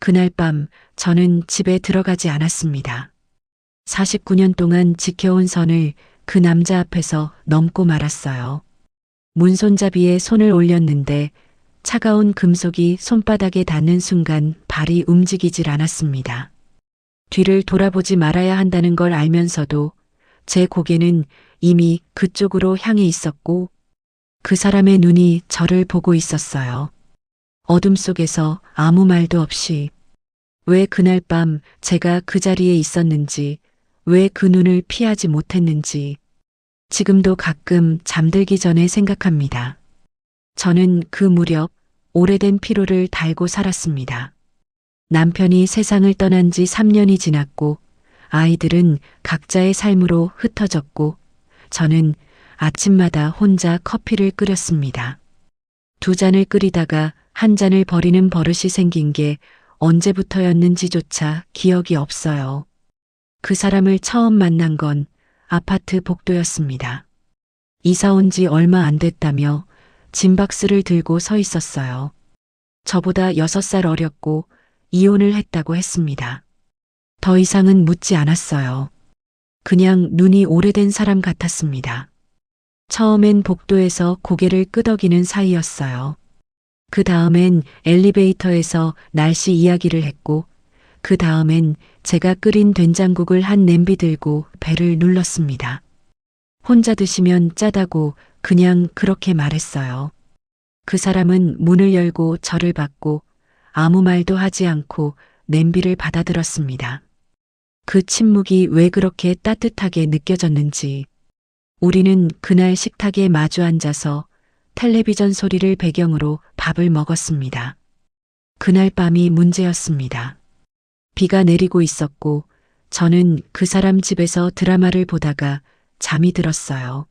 그날 밤 저는 집에 들어가지 않았습니다. 49년 동안 지켜온 선을 그 남자 앞에서 넘고 말았어요. 문손잡이에 손을 올렸는데 차가운 금속이 손바닥에 닿는 순간 발이 움직이질 않았습니다. 뒤를 돌아보지 말아야 한다는 걸 알면서도 제 고개는 이미 그쪽으로 향해 있었고 그 사람의 눈이 저를 보고 있었어요. 어둠 속에서 아무 말도 없이 왜 그날 밤 제가 그 자리에 있었는지, 왜 그 눈을 피하지 못했는지 지금도 가끔 잠들기 전에 생각합니다. 저는 그 무렵 오래된 피로를 달고 살았습니다. 남편이 세상을 떠난 지 3년이 지났고 아이들은 각자의 삶으로 흩어졌고 저는 아침마다 혼자 커피를 끓였습니다. 2잔을 끓이다가 1잔을 버리는 버릇이 생긴 게 언제부터였는지조차 기억이 없어요. 그 사람을 처음 만난 건 아파트 복도였습니다. 이사 온 지 얼마 안 됐다며 짐박스를 들고 서 있었어요. 저보다 6살 어렸고 이혼을 했다고 했습니다. 더 이상은 묻지 않았어요. 그냥 눈이 오래된 사람 같았습니다. 처음엔 복도에서 고개를 끄덕이는 사이였어요. 그 다음엔 엘리베이터에서 날씨 이야기를 했고 그 다음엔 제가 끓인 된장국을 한 냄비 들고 배를 눌렀습니다. 혼자 드시면 짜다고 그냥 그렇게 말했어요. 그 사람은 문을 열고 저를 봤고 아무 말도 하지 않고 냄비를 받아들었습니다. 그 침묵이 왜 그렇게 따뜻하게 느껴졌는지 우리는 그날 식탁에 마주 앉아서 텔레비전 소리를 배경으로 밥을 먹었습니다. 그날 밤이 문제였습니다. 비가 내리고 있었고 저는 그 사람 집에서 드라마를 보다가 잠이 들었어요.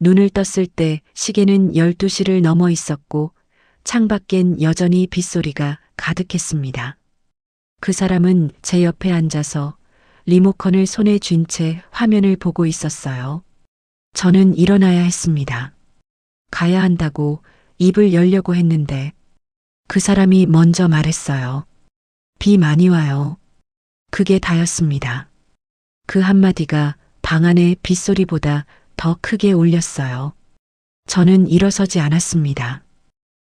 눈을 떴을 때 시계는 12시를 넘어 있었고 창밖엔 여전히 빗소리가 가득했습니다. 그 사람은 제 옆에 앉아서 리모컨을 손에 쥔 채 화면을 보고 있었어요. 저는 일어나야 했습니다. 가야 한다고 입을 열려고 했는데 그 사람이 먼저 말했어요. 비 많이 와요. 그게 다였습니다. 그 한마디가 방 안의 빗소리보다 더 크게 울렸어요. 저는 일어서지 않았습니다.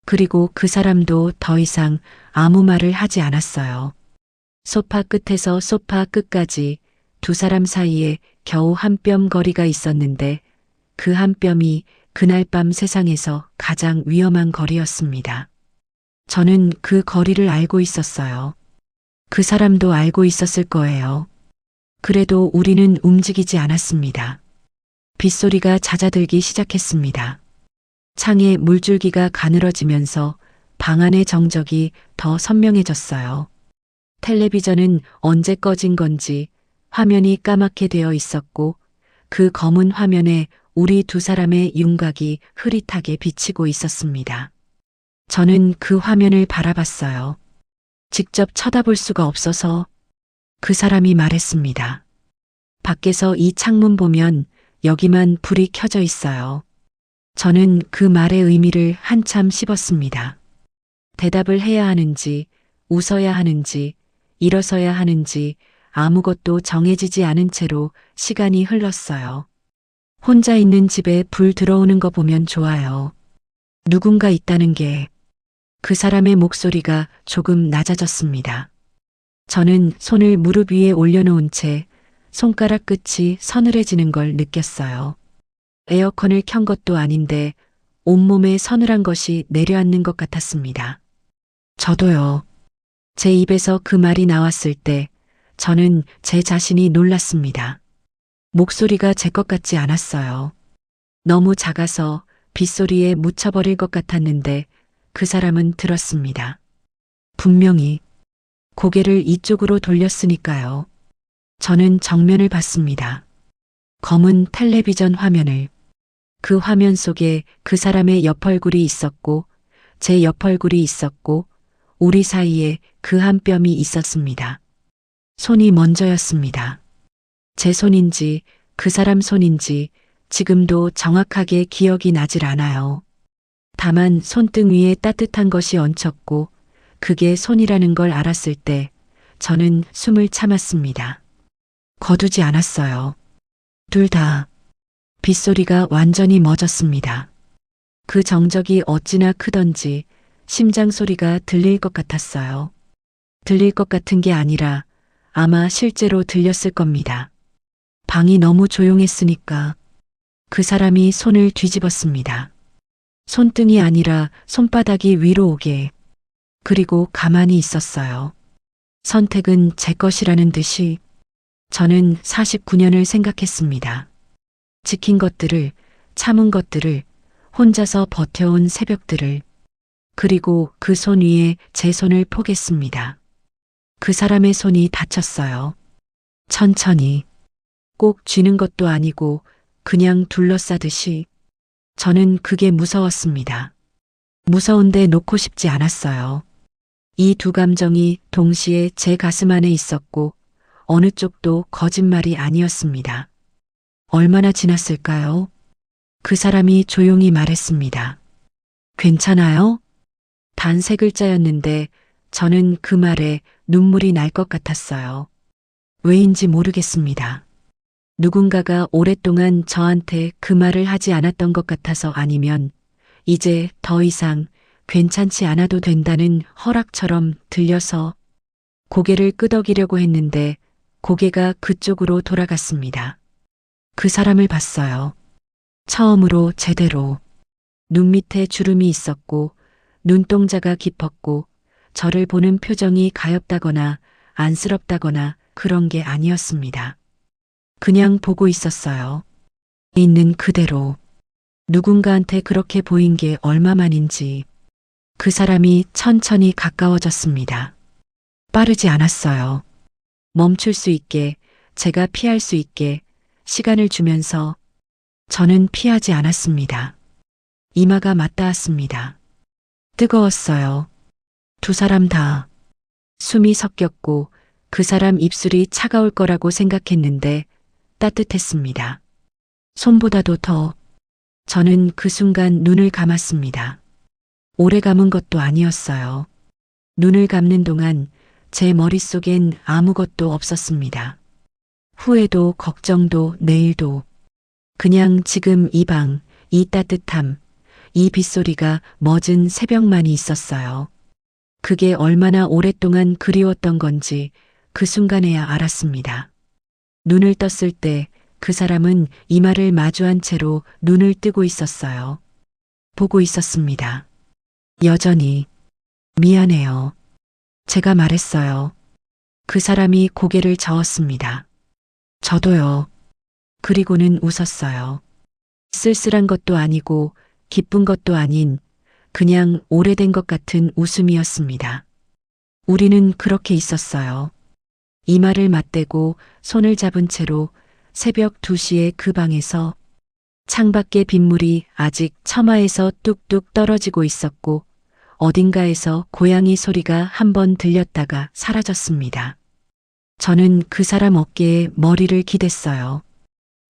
그리고 그 사람도 더 이상 아무 말을 하지 않았어요. 소파 끝에서 소파 끝까지 2 사람 사이에 겨우 한 뼘 거리가 있었는데 그 한 뼘이 그날 밤 세상에서 가장 위험한 거리였습니다. 저는 그 거리를 알고 있었어요. 그 사람도 알고 있었을 거예요. 그래도 우리는 움직이지 않았습니다. 빗소리가 잦아들기 시작했습니다. 창에 물줄기가 가늘어지면서 방 안의 정적이 더 선명해졌어요. 텔레비전은 언제 꺼진 건지 화면이 까맣게 되어 있었고 그 검은 화면에 우리 2 사람의 윤곽이 흐릿하게 비치고 있었습니다. 저는 그 화면을 바라봤어요. 직접 쳐다볼 수가 없어서 그 사람이 말했습니다. 밖에서 이 창문 보면 여기만 불이 켜져 있어요. 저는 그 말의 의미를 한참 씹었습니다. 대답을 해야 하는지, 웃어야 하는지, 일어서야 하는지 아무것도 정해지지 않은 채로 시간이 흘렀어요. 혼자 있는 집에 불 들어오는 거 보면 좋아요. 누군가 있다는 게. 그 사람의 목소리가 조금 낮아졌습니다. 저는 손을 무릎 위에 올려놓은 채 손가락 끝이 서늘해지는 걸 느꼈어요. 에어컨을 켠 것도 아닌데 온몸에 서늘한 것이 내려앉는 것 같았습니다. 저도요. 제 입에서 그 말이 나왔을 때 저는 제 자신이 놀랐습니다. 목소리가 제 것 같지 않았어요. 너무 작아서 빗소리에 묻혀버릴 것 같았는데 그 사람은 들었습니다. 분명히 고개를 이쪽으로 돌렸으니까요. 저는 정면을 봤습니다. 검은 텔레비전 화면을. 그 화면 속에 그 사람의 옆얼굴이 있었고 제 옆얼굴이 있었고 우리 사이에 그 한 뼘이 있었습니다. 손이 먼저였습니다. 제 손인지 그 사람 손인지 지금도 정확하게 기억이 나질 않아요. 다만 손등 위에 따뜻한 것이 얹혔고 그게 손이라는 걸 알았을 때 저는 숨을 참았습니다. 거두지 않았어요. 둘 다. 빗소리가 완전히 멎었습니다. 그 정적이 어찌나 크던지 심장 소리가 들릴 것 같았어요. 들릴 것 같은 게 아니라 아마 실제로 들렸을 겁니다. 방이 너무 조용했으니까 그 사람이 손을 뒤집었습니다. 손등이 아니라 손바닥이 위로 오게. 그리고 가만히 있었어요. 선택은 제 것이라는 듯이 저는 49년을 생각했습니다. 지킨 것들을, 참은 것들을, 혼자서 버텨온 새벽들을, 그리고 그 손 위에 제 손을 포겠습니다. 그 사람의 손이 다쳤어요. 천천히. 꼭 쥐는 것도 아니고 그냥 둘러싸듯이. 저는 그게 무서웠습니다. 무서운데 놓고 싶지 않았어요. 이 두 감정이 동시에 제 가슴 안에 있었고 어느 쪽도 거짓말이 아니었습니다. 얼마나 지났을까요? 그 사람이 조용히 말했습니다. 괜찮아요? 단 세 글자였는데 저는 그 말에 눈물이 날 것 같았어요. 왜인지 모르겠습니다. 누군가가 오랫동안 저한테 그 말을 하지 않았던 것 같아서 아니면 이제 더 이상 괜찮지 않아도 된다는 허락처럼 들려서 고개를 끄덕이려고 했는데 고개가 그쪽으로 돌아갔습니다. 그 사람을 봤어요. 처음으로 제대로. 눈 밑에 주름이 있었고 눈동자가 깊었고 저를 보는 표정이 가엾다거나 안쓰럽다거나 그런 게 아니었습니다. 그냥 보고 있었어요. 있는 그대로. 누군가한테 그렇게 보인 게 얼마만인지. 그 사람이 천천히 가까워졌습니다. 빠르지 않았어요. 멈출 수 있게, 제가 피할 수 있게 시간을 주면서 저는 피하지 않았습니다. 이마가 맞닿았습니다. 뜨거웠어요. 두 사람 다. 숨이 섞였고 그 사람 입술이 차가울 거라고 생각했는데 따뜻했습니다. 손보다도 더. 저는 그 순간 눈을 감았습니다. 오래 감은 것도 아니었어요. 눈을 감는 동안 제 머릿속엔 아무것도 없었습니다. 후회도 걱정도 내일도. 그냥 지금 이 방, 이 따뜻함, 이 빗소리가 멎은 새벽만이 있었어요. 그게 얼마나 오랫동안 그리웠던 건지 그 순간에야 알았습니다. 눈을 떴을 때 그 사람은 이마를 마주한 채로 눈을 뜨고 있었어요. 보고 있었습니다. 여전히. 미안해요. 제가 말했어요. 그 사람이 고개를 저었습니다. 저도요. 그리고는 웃었어요. 쓸쓸한 것도 아니고 기쁜 것도 아닌 그냥 오래된 것 같은 웃음이었습니다. 우리는 그렇게 있었어요. 이마를 맞대고 손을 잡은 채로 새벽 2시에 그 방에서 창밖에 빗물이 아직 처마에서 뚝뚝 떨어지고 있었고 어딘가에서 고양이 소리가 한 번 들렸다가 사라졌습니다. 저는 그 사람 어깨에 머리를 기댔어요.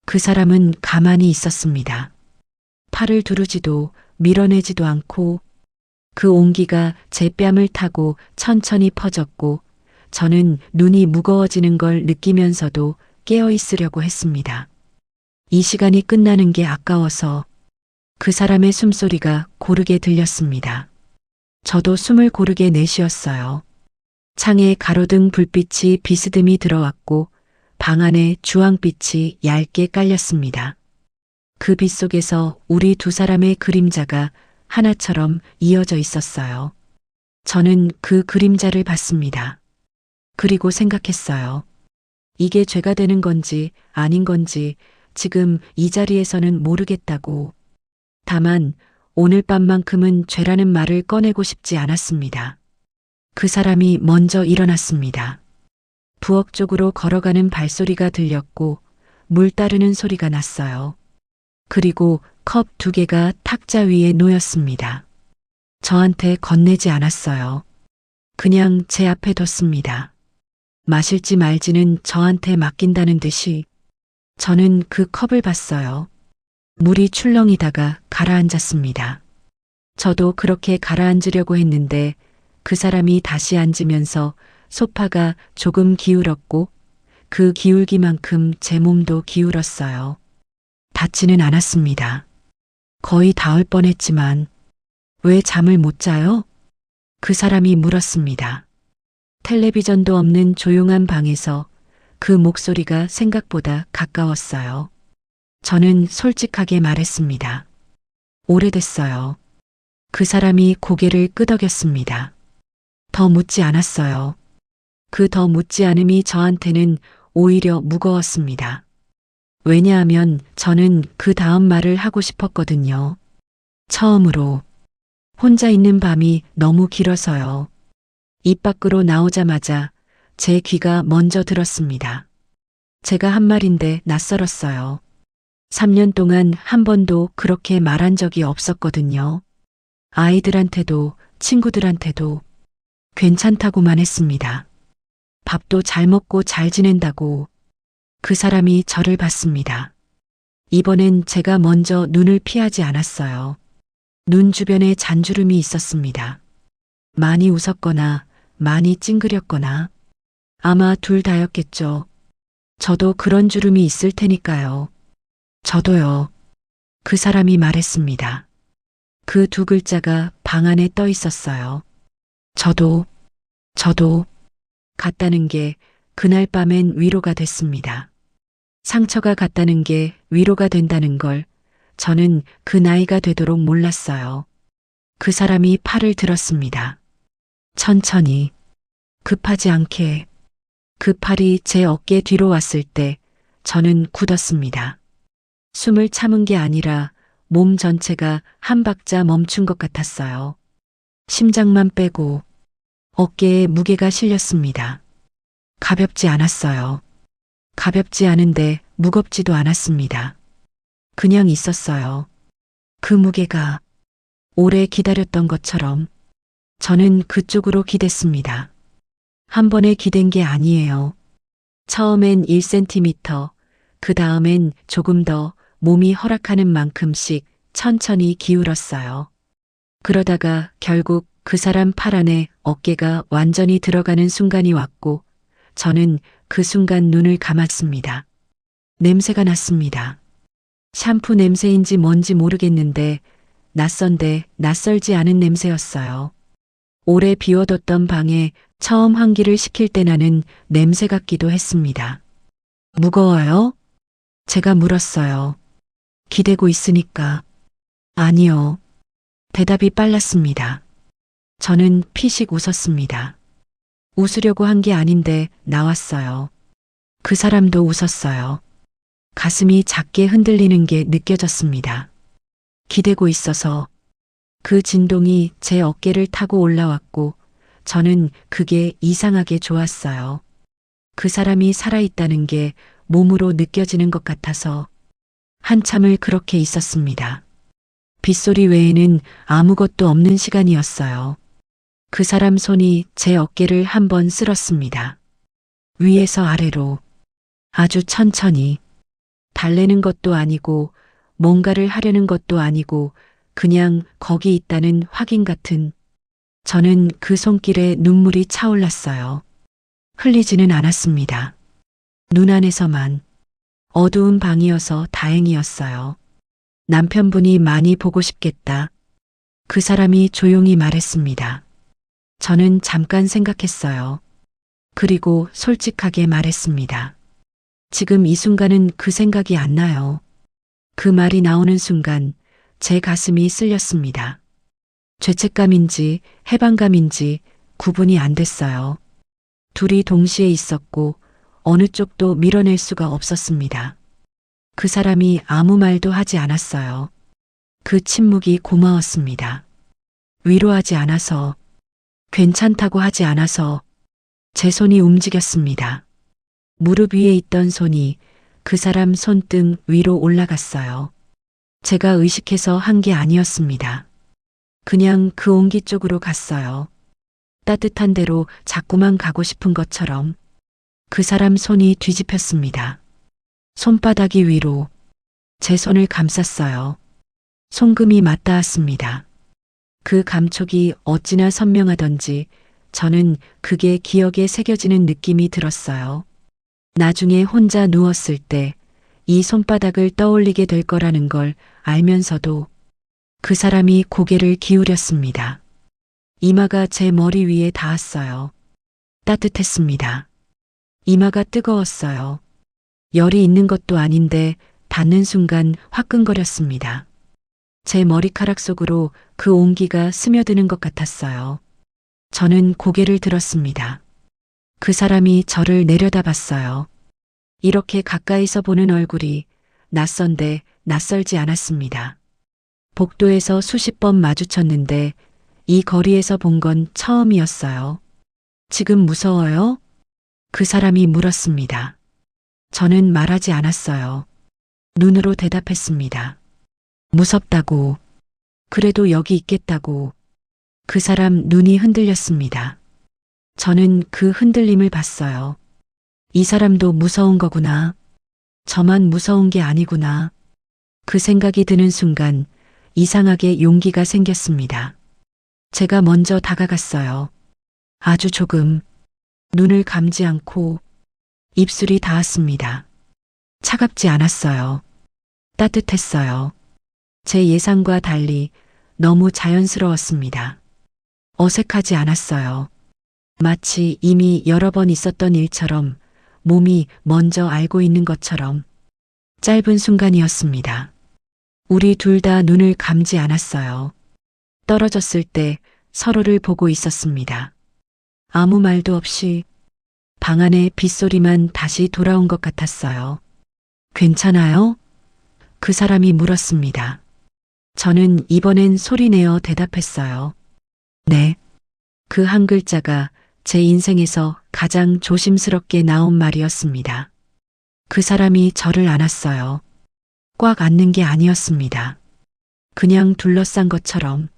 그 사람은 가만히 있었습니다. 팔을 두르지도 밀어내지도 않고 그 온기가 제 뺨을 타고 천천히 퍼졌고 저는 눈이 무거워지는 걸 느끼면서도 깨어 있으려고 했습니다. 이 시간이 끝나는 게 아까워서 그 사람의 숨소리가 고르게 들렸습니다. 저도 숨을 고르게 내쉬었어요. 창에 가로등 불빛이 비스듬히 들어왔고 방 안에 주황빛이 얇게 깔렸습니다. 그 빛 속에서 우리 두 사람의 그림자가 하나처럼 이어져 있었어요. 저는 그 그림자를 봤습니다. 그리고 생각했어요. 이게 죄가 되는 건지 아닌 건지 지금 이 자리에서는 모르겠다고. 다만 오늘 밤만큼은 죄라는 말을 꺼내고 싶지 않았습니다. 그 사람이 먼저 일어났습니다. 부엌 쪽으로 걸어가는 발소리가 들렸고 물 따르는 소리가 났어요. 그리고 컵 2개가 탁자 위에 놓였습니다. 저한테 건네지 않았어요. 그냥 제 앞에 뒀습니다. 마실지 말지는 저한테 맡긴다는 듯이 저는 그 컵을 봤어요. 물이 출렁이다가 가라앉았습니다. 저도 그렇게 가라앉으려고 했는데 그 사람이 다시 앉으면서 소파가 조금 기울었고 그 기울기만큼 제 몸도 기울었어요. 닿지는 않았습니다. 거의 닿을 뻔했지만 왜 잠을 못 자요? 그 사람이 물었습니다. 텔레비전도 없는 조용한 방에서 그 목소리가 생각보다 가까웠어요. 저는 솔직하게 말했습니다. 오래됐어요. 그 사람이 고개를 끄덕였습니다. 더 묻지 않았어요. 그 더 묻지 않음이 저한테는 오히려 무거웠습니다. 왜냐하면 저는 그 다음 말을 하고 싶었거든요. 처음으로 혼자 있는 밤이 너무 길어서요. 입 밖으로 나오자마자 제 귀가 먼저 들었습니다. 제가 한 말인데 낯설었어요. 3년 동안 한 번도 그렇게 말한 적이 없었거든요. 아이들한테도 친구들한테도 괜찮다고만 했습니다. 밥도 잘 먹고 잘 지낸다고. 그 사람이 저를 봤습니다. 이번엔 제가 먼저 눈을 피하지 않았어요. 눈 주변에 잔주름이 있었습니다. 많이 웃었거나 많이 찡그렸거나 아마 둘 다였겠죠. 저도 그런 주름이 있을 테니까요. 저도요. 그 사람이 말했습니다. 그 두 글자가 방 안에 떠 있었어요. 저도 같다는 게 그날 밤엔 위로가 됐습니다. 상처가 같다는 게 위로가 된다는 걸 저는 그 나이가 되도록 몰랐어요. 그 사람이 팔을 들었습니다. 천천히, 급하지 않게. 그 팔이 제 어깨 뒤로 왔을 때 저는 굳었습니다. 숨을 참은 게 아니라 몸 전체가 한 박자 멈춘 것 같았어요. 심장만 빼고 어깨에 무게가 실렸습니다. 가볍지 않았어요. 가볍지 않은데 무겁지도 않았습니다. 그냥 있었어요. 그 무게가 오래 기다렸던 것처럼 저는 그쪽으로 기댔습니다. 한 번에 기댄 게 아니에요. 처음엔 1cm, 그 다음엔 조금 더 몸이 허락하는 만큼씩 천천히 기울었어요. 그러다가 결국 그 사람 팔 안에 어깨가 완전히 들어가는 순간이 왔고 저는 그 순간 눈을 감았습니다. 냄새가 났습니다. 샴푸 냄새인지 뭔지 모르겠는데 낯선데 낯설지 않은 냄새였어요. 오래 비워뒀던 방에 처음 환기를 시킬 때 나는 냄새 같기도 했습니다. 무거워요? 제가 물었어요. 기대고 있으니까. 아니요. 대답이 빨랐습니다. 저는 피식 웃었습니다. 웃으려고 한 게 아닌데 나왔어요. 그 사람도 웃었어요. 가슴이 작게 흔들리는 게 느껴졌습니다. 기대고 있어서 그 진동이 제 어깨를 타고 올라왔고 저는 그게 이상하게 좋았어요. 그 사람이 살아있다는 게 몸으로 느껴지는 것 같아서 한참을 그렇게 있었습니다. 빗소리 외에는 아무것도 없는 시간이었어요. 그 사람 손이 제 어깨를 한번 쓸었습니다. 위에서 아래로 아주 천천히. 달래는 것도 아니고 뭔가를 하려는 것도 아니고 그냥 거기 있다는 확인 같은. 저는 그 손길에 눈물이 차올랐어요. 흘리지는 않았습니다. 눈 안에서만. 어두운 방이어서 다행이었어요. 남편분이 많이 보고 싶겠다. 그 사람이 조용히 말했습니다. 저는 잠깐 생각했어요. 그리고 솔직하게 말했습니다. 지금 이 순간은 그 생각이 안 나요. 그 말이 나오는 순간 제 가슴이 쓸렸습니다. 죄책감인지 해방감인지 구분이 안 됐어요. 둘이 동시에 있었고 어느 쪽도 밀어낼 수가 없었습니다. 그 사람이 아무 말도 하지 않았어요. 그 침묵이 고마웠습니다. 위로하지 않아서, 괜찮다고 하지 않아서 제 손이 움직였습니다. 무릎 위에 있던 손이 그 사람 손등 위로 올라갔어요. 제가 의식해서 한 게 아니었습니다. 그냥 그 온기 쪽으로 갔어요. 따뜻한 데로 자꾸만 가고 싶은 것처럼. 그 사람 손이 뒤집혔습니다. 손바닥이 위로 제 손을 감쌌어요. 송금이 맞닿았습니다. 그 감촉이 어찌나 선명하던지 저는 그게 기억에 새겨지는 느낌이 들었어요. 나중에 혼자 누웠을 때 이 손바닥을 떠올리게 될 거라는 걸 알면서도 그 사람이 고개를 기울였습니다. 이마가 제 머리 위에 닿았어요. 따뜻했습니다. 이마가 뜨거웠어요. 열이 있는 것도 아닌데 닿는 순간 화끈거렸습니다. 제 머리카락 속으로 그 온기가 스며드는 것 같았어요. 저는 고개를 들었습니다. 그 사람이 저를 내려다봤어요. 이렇게 가까이서 보는 얼굴이 낯선데 낯설지 않았습니다. 복도에서 수십 번 마주쳤는데 이 거리에서 본 건 처음이었어요. 지금 무서워요? 그 사람이 물었습니다. 저는 말하지 않았어요. 눈으로 대답했습니다. 무섭다고. 그래도 여기 있겠다고. 그 사람 눈이 흔들렸습니다. 저는 그 흔들림을 봤어요. 이 사람도 무서운 거구나. 저만 무서운 게 아니구나. 그 생각이 드는 순간 이상하게 용기가 생겼습니다. 제가 먼저 다가갔어요. 아주 조금. 눈을 감지 않고 입술이 닿았습니다. 차갑지 않았어요. 따뜻했어요. 제 예상과 달리 너무 자연스러웠습니다. 어색하지 않았어요. 마치 이미 여러 번 있었던 일처럼 몸이 먼저 알고 있는 것처럼 짧은 순간이었습니다. 우리 둘 다 눈을 감지 않았어요. 떨어졌을 때 서로를 보고 있었습니다. 아무 말도 없이 방 안에 빗소리만 다시 돌아온 것 같았어요. 괜찮아요? 그 사람이 물었습니다. 저는 이번엔 소리내어 대답했어요. 네. 그 한 글자가 제 인생에서 가장 조심스럽게 나온 말이었습니다. 그 사람이 저를 안았어요. 꽉 안는 게 아니었습니다. 그냥 둘러싼 것처럼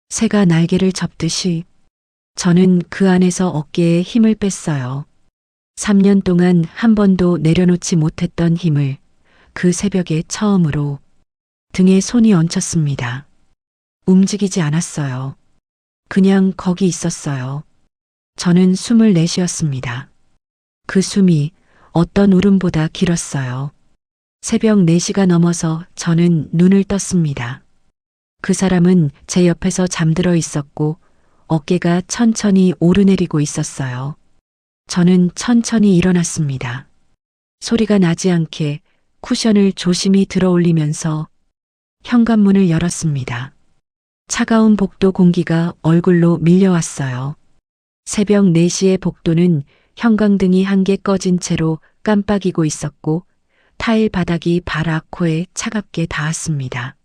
새가 날개를 접듯이 저는 그 안에서 어깨에 힘을 뺐어요. 3년 동안 한 번도 내려놓지 못했던 힘을 그 새벽에 처음으로 등에 손이 얹혔습니다. 움직이지 않았어요. 그냥 거기 있었어요. 저는 숨을 내쉬었습니다. 그 숨이 어떤 울음보다 길었어요. 새벽 4시가 넘어서 저는 눈을 떴습니다. 그 사람은 제 옆에서 잠들어 있었고 어깨가 천천히 오르내리고 있었어요. 저는 천천히 일어났습니다. 소리가 나지 않게 쿠션을 조심히 들어올리면서 현관문을 열었습니다. 차가운 복도 공기가 얼굴로 밀려왔어요. 새벽 4시의 복도는 형광등이 한 개 꺼진 채로 깜빡이고 있었고 타일 바닥이 발 아코에 차갑게 닿았습니다.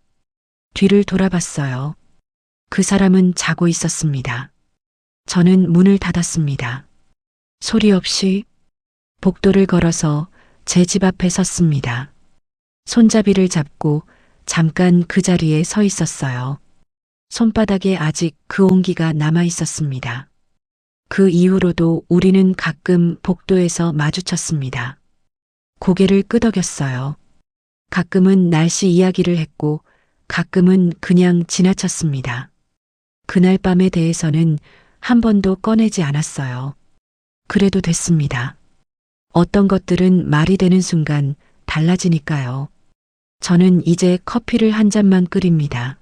뒤를 돌아봤어요. 그 사람은 자고 있었습니다. 저는 문을 닫았습니다. 소리 없이 복도를 걸어서 제 집 앞에 섰습니다. 손잡이를 잡고 잠깐 그 자리에 서 있었어요. 손바닥에 아직 그 온기가 남아 있었습니다. 그 이후로도 우리는 가끔 복도에서 마주쳤습니다. 고개를 끄덕였어요. 가끔은 날씨 이야기를 했고 가끔은 그냥 지나쳤습니다. 그날 밤에 대해서는 한 번도 꺼내지 않았어요. 그래도 됐습니다. 어떤 것들은 말이 되는 순간 달라지니까요. 저는 이제 커피를 한 잔만 끓입니다.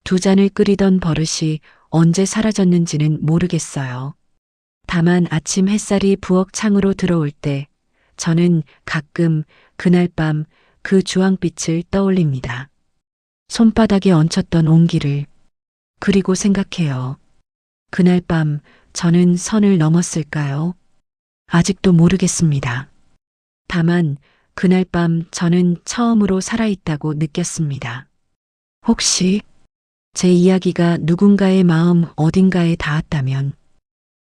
2잔을 끓이던 버릇이 언제 사라졌는지는 모르겠어요. 다만 아침 햇살이 부엌 창으로 들어올 때 저는 가끔 그날 밤 그 주황빛을 떠올립니다. 손바닥에 얹혔던 온기를. 그리고 생각해요. 그날 밤 저는 선을 넘었을까요? 아직도 모르겠습니다. 다만 그날 밤 저는 처음으로 살아있다고 느꼈습니다. 혹시 제 이야기가 누군가의 마음 어딘가에 닿았다면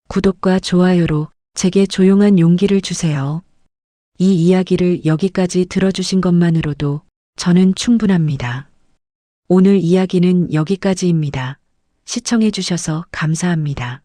구독과 좋아요로 제게 조용한 용기를 주세요. 이 이야기를 여기까지 들어주신 것만으로도 저는 충분합니다. 오늘 이야기는 여기까지입니다. 시청해 주셔서 감사합니다.